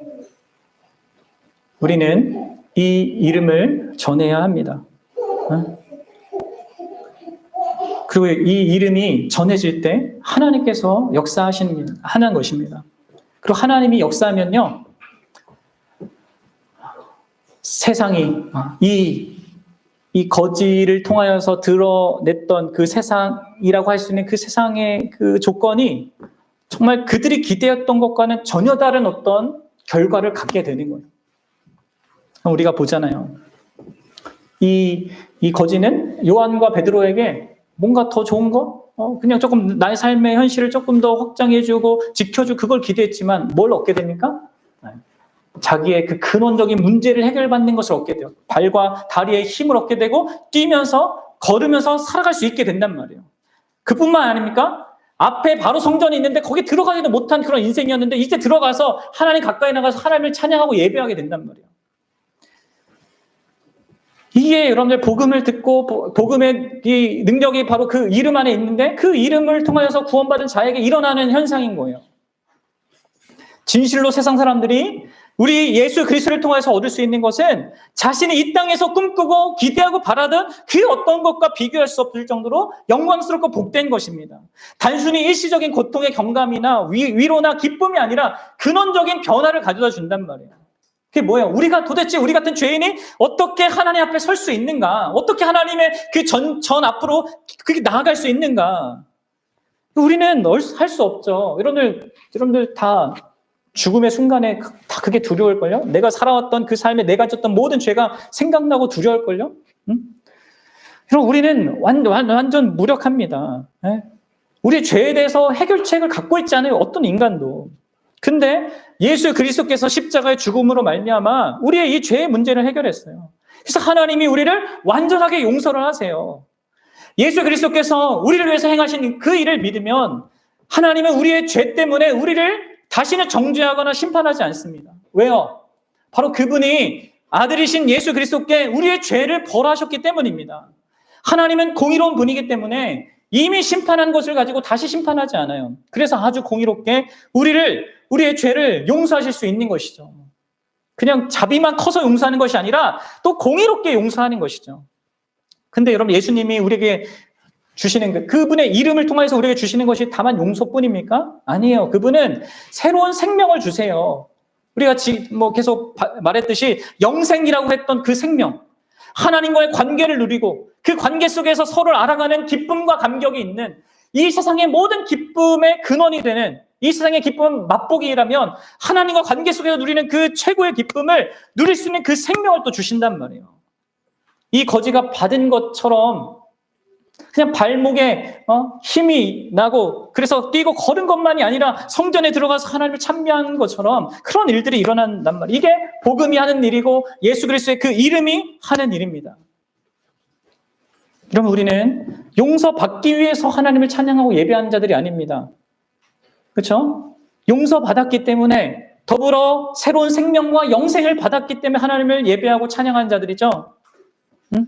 우리는 이 이름을 전해야 합니다. 그리고 이 이름이 전해질 때 하나님께서 하는 것입니다. 그리고 하나님이 역사하면요, 세상이 이 거지를 통하여서 드러냈던 그 세상이라고 할 수 있는 그 세상의 그 조건이 정말 그들이 기대했던 것과는 전혀 다른 어떤 결과를 갖게 되는 거예요. 우리가 보잖아요. 이 거지는 요한과 베드로에게 뭔가 더 좋은 거? 그냥 조금 나의 삶의 현실을 조금 더 확장해주고 지켜주고 그걸 기대했지만 뭘 얻게 됩니까? 자기의 그 근원적인 문제를 해결받는 것을 얻게 돼요. 발과 다리에 힘을 얻게 되고 뛰면서 걸으면서 살아갈 수 있게 된단 말이에요. 그뿐만 아닙니까? 앞에 바로 성전이 있는데 거기 들어가지도 못한 그런 인생이었는데 이제 들어가서 하나님 가까이 나가서 하나님을 찬양하고 예배하게 된단 말이에요. 이게 여러분들 복음을 듣고 복음의 이 능력이 바로 그 이름 안에 있는데 그 이름을 통하여서 구원받은 자에게 일어나는 현상인 거예요. 진실로 세상 사람들이 우리 예수 그리스도를 통해서 얻을 수 있는 것은 자신이 이 땅에서 꿈꾸고 기대하고 바라던 그 어떤 것과 비교할 수 없을 정도로 영광스럽고 복된 것입니다. 단순히 일시적인 고통의 경감이나 위로나 기쁨이 아니라 근원적인 변화를 가져다 준단 말이에요. 그게 뭐예요? 우리 같은 죄인이 어떻게 하나님 앞에 설 수 있는가? 어떻게 하나님의 그 전 앞으로 그렇게 나아갈 수 있는가? 우리는 할 수 없죠. 여러분들 다 죽음의 순간에 다 그게 두려울걸요? 내가 살아왔던 그 삶에 내가 졌던 모든 죄가 생각나고 두려울걸요? 응? 그럼 우리는 완전 무력합니다. 네? 우리 죄에 대해서 해결책을 갖고 있지 않아요. 어떤 인간도. 근데 예수 그리스도께서 십자가의 죽음으로 말미암아 우리의 이 죄의 문제를 해결했어요. 그래서 하나님이 우리를 완전하게 용서를 하세요. 예수 그리스도께서 우리를 위해서 행하신 그 일을 믿으면 하나님은 우리의 죄 때문에 우리를 다시는 정죄하거나 심판하지 않습니다. 왜요? 바로 그분이 아들이신 예수 그리스도께 우리의 죄를 벌하셨기 때문입니다. 하나님은 공의로운 분이기 때문에 이미 심판한 것을 가지고 다시 심판하지 않아요. 그래서 아주 공의롭게 우리의 죄를 용서하실 수 있는 것이죠. 그냥 자비만 커서 용서하는 것이 아니라 또 공의롭게 용서하는 것이죠. 근데 여러분, 예수님이 우리에게 주시는 그분의 이름을 통해서 우리에게 주시는 것이 다만 용서뿐입니까? 아니에요. 그분은 새로운 생명을 주세요. 우리가 계속 말했듯이 영생이라고 했던 그 생명, 하나님과의 관계를 누리고 그 관계 속에서 서로를 알아가는 기쁨과 감격이 있는 이 세상의 모든 기쁨의 근원이 되는 이 세상의 기쁨은 맛보기라면 하나님과 관계 속에서 누리는 그 최고의 기쁨을 누릴 수 있는 그 생명을 또 주신단 말이에요. 이 거지가 받은 것처럼 그냥 발목에 힘이 나고 그래서 뛰고 걸은 것만이 아니라 성전에 들어가서 하나님을 찬미하는 것처럼 그런 일들이 일어난단 말이에요. 이게 복음이 하는 일이고 예수 그리스도의 그 이름이 하는 일입니다. 그러면 우리는 용서받기 위해서 하나님을 찬양하고 예배하는 자들이 아닙니다. 그렇죠? 용서받았기 때문에 더불어 새로운 생명과 영생을 받았기 때문에 하나님을 예배하고 찬양하는 자들이죠. 응?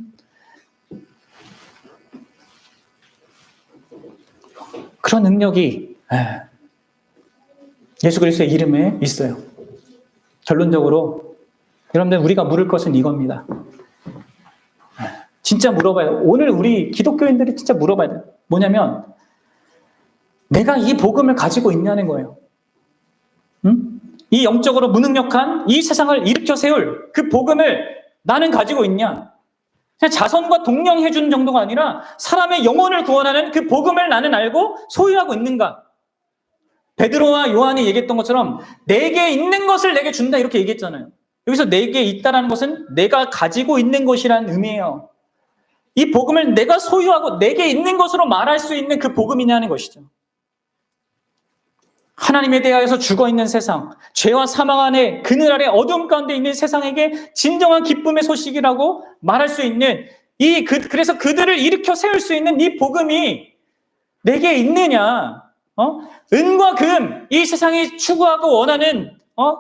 그런 능력이 예수 그리스도의 이름에 있어요. 결론적으로 여러분들 우리가 물을 것은 이겁니다. 진짜 물어봐요. 오늘 우리 기독교인들이 진짜 물어봐야 돼요. 뭐냐면 내가 이 복음을 가지고 있냐는 거예요. 응? 이 영적으로 무능력한 이 세상을 일으켜 세울 그 복음을 나는 가지고 있냐? 그냥 자선과 동령해 주는 정도가 아니라 사람의 영혼을 구원하는 그 복음을 나는 알고 소유하고 있는가? 베드로와 요한이 얘기했던 것처럼 내게 있는 것을 내게 준다 이렇게 얘기했잖아요. 여기서 내게 있다라는 것은 내가 가지고 있는 것이라는 의미예요. 이 복음을 내가 소유하고 내게 있는 것으로 말할 수 있는 그 복음이냐는 것이죠. 하나님에 대하여서 죽어있는 세상, 죄와 사망 안에 그늘 아래 어둠 가운데 있는 세상에게 진정한 기쁨의 소식이라고 말할 수 있는 그래서 그들을 일으켜 세울 수 있는 이 복음이 내게 있느냐? 은과 금, 이 세상이 추구하고 원하는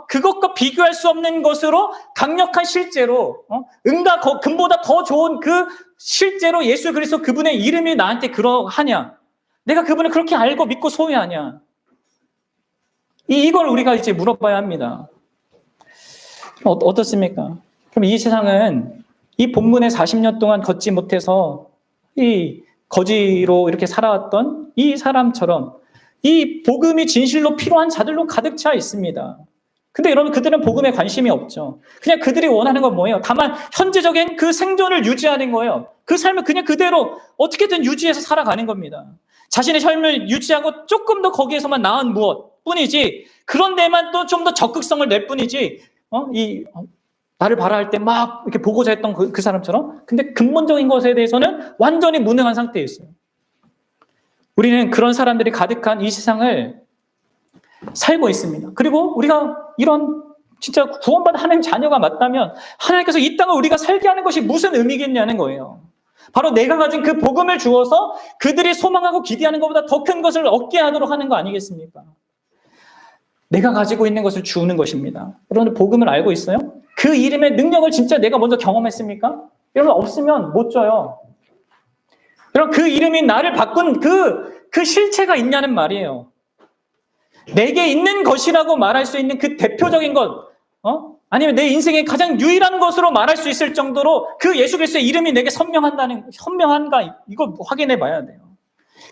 그것과 비교할 수 없는 것으로 강력한 실제로 은과 금보다 더 좋은 그 실제로 예수 그리스도 그분의 이름이 나한테 그러하냐? 내가 그분을 그렇게 알고 믿고 소유하냐? 이걸 우리가 이제 물어봐야 합니다. 어떻습니까? 그럼 이 세상은 이 본문에 40년 동안 걷지 못해서 이 거지로 이렇게 살아왔던 이 사람처럼 이 복음이 진실로 필요한 자들로 가득 차 있습니다. 근데 여러분 그들은 복음에 관심이 없죠. 그냥 그들이 원하는 건 뭐예요? 다만 현재적인 그 생존을 유지하는 거예요. 그 삶을 그냥 그대로 어떻게든 유지해서 살아가는 겁니다. 자신의 삶을 유지하고 조금 더 거기에서만 나은 무엇 뿐이지 그런 데만 또 좀 더 적극성을 낼 뿐이지 나를 바라 할 때 막 이렇게 보고자 했던 그 사람처럼 근데 근본적인 것에 대해서는 완전히 무능한 상태에 있어요. 우리는 그런 사람들이 가득한 이 세상을 살고 있습니다. 그리고 우리가 이런 진짜 구원받은 하나님 자녀가 맞다면 하나님께서 이 땅을 우리가 살게 하는 것이 무슨 의미겠냐는 거예요. 바로 내가 가진 그 복음을 주어서 그들이 소망하고 기대하는 것보다 더 큰 것을 얻게 하도록 하는 거 아니겠습니까? 내가 가지고 있는 것을 주는 것입니다. 여러분 복음을 알고 있어요? 그 이름의 능력을 진짜 내가 먼저 경험했습니까? 여러분 없으면 못 줘요. 여러분 그 이름이 나를 바꾼 그 실체가 있냐는 말이에요. 내게 있는 것이라고 말할 수 있는 그 대표적인 것, 아니면 내 인생의 가장 유일한 것으로 말할 수 있을 정도로 그 예수 그리스도의 이름이 내게 선명한가 이거 확인해 봐야 돼요.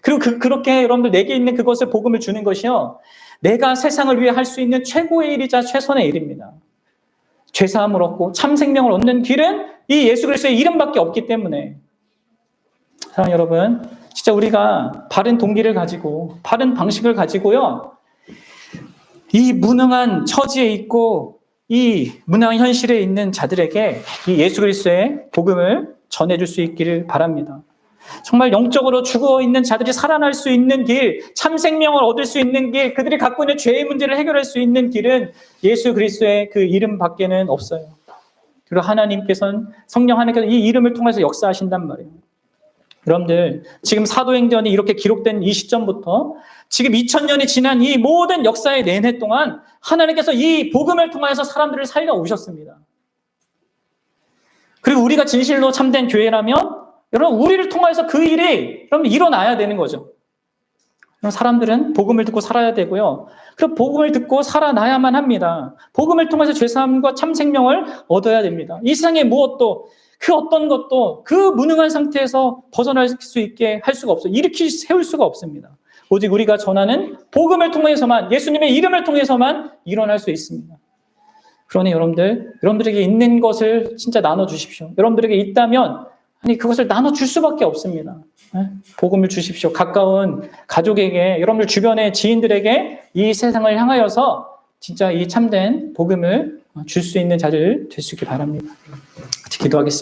그리고 그렇게 여러분들 내게 있는 그것을 복음을 주는 것이요. 내가 세상을 위해 할 수 있는 최고의 일이자 최선의 일입니다. 죄사함을 얻고 참 생명을 얻는 길은 이 예수 그리스도의 이름밖에 없기 때문에 사랑하는 여러분, 진짜 우리가 바른 동기를 가지고 바른 방식을 가지고요. 이 무능한 처지에 있고 이 무능한 현실에 있는 자들에게 이 예수 그리스도의 복음을 전해줄 수 있기를 바랍니다. 정말 영적으로 죽어있는 자들이 살아날 수 있는 길, 참 생명을 얻을 수 있는 길, 그들이 갖고 있는 죄의 문제를 해결할 수 있는 길은 예수 그리스도의 그 이름 밖에는 없어요. 그리고 성령 하나님께서 이 이름을 통해서 역사하신단 말이에요. 여러분들 지금 사도행전이 이렇게 기록된 이 시점부터 지금 2000년이 지난 이 모든 역사의 내내 동안 하나님께서 이 복음을 통해서 사람들을 살려오셨습니다. 그리고 우리가 진실로 참된 교회라면 여러분 우리를 통해서 그 일이 여러분 일어나야 되는 거죠. 사람들은 복음을 듣고 살아야 되고요. 그 복음을 듣고 살아나야만 합니다. 복음을 통해서 죄사함과 참 생명을 얻어야 됩니다. 이 세상의 무엇도 그 어떤 것도 그 무능한 상태에서 벗어날 수 있게 할 수가 없어요. 일으키 세울 수가 없습니다. 오직 우리가 전하는 복음을 통해서만 예수님의 이름을 통해서만 일어날 수 있습니다. 그러니 여러분들에게 있는 것을 진짜 나눠주십시오. 여러분들에게 있다면 아니 그것을 나눠줄 수밖에 없습니다. 복음을 주십시오. 가까운 가족에게, 여러분들 주변의 지인들에게 이 세상을 향하여서 진짜 이 참된 복음을 줄 수 있는 자들 될 수 있기 바랍니다. 같이 기도하겠습니다.